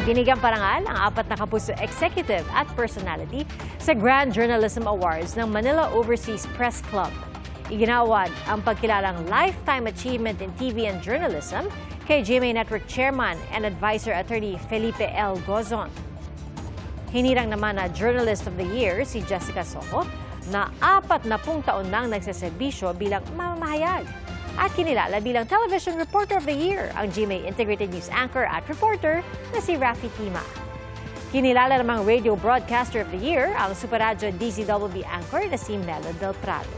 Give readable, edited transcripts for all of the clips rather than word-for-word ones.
Binigyang parangal ang 4 na kapuso executive at personality sa Grand Journalism Awards ng Manila Overseas Press Club. Iginawad ang pagkilalang Lifetime Achievement in TV and Journalism kay GMA Network Chairman and Advisor Attorney Felipe L. Gozon. Hinirang naman na Journalist of the Year si Jessica Soho na 40 taon nang nagseserbisyo bilang mamamahayag. At kinilala bilang Television Reporter of the Year ang GMA Integrated News Anchor at Reporter na si Rafi Tima. Kinilala namang Radio Broadcaster of the Year ang Super Radio DZWB Anchor na si Melo Del Prado.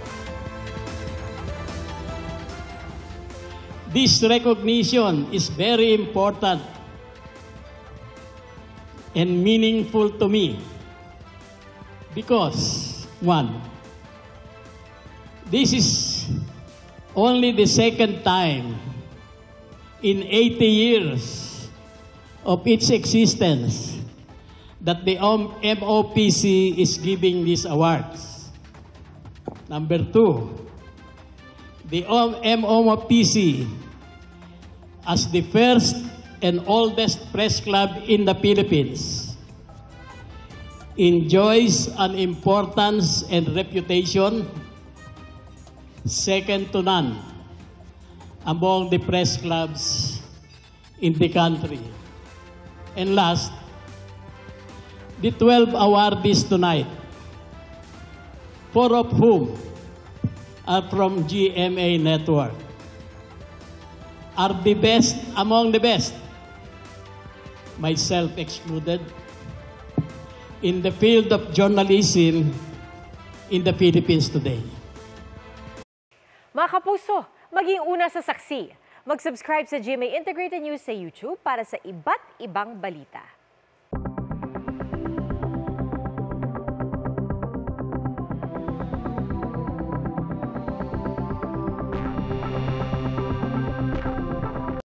This recognition is very important and meaningful to me because, one, this is only the second time in 80 years of its existence that the MOPC is giving these awards. Number two, the MOPC, as the first and oldest press club in the Philippines, enjoys an importance and reputation second to none among the press clubs in the country. And last, the 12 awardees tonight, 4 of whom are from GMA Network, are the best among the best, myself excluded, in the field of journalism in the Philippines today. Mga kapuso, maging una sa saksi. Mag-subscribe sa GMA Integrated News sa YouTube para sa iba't ibang balita.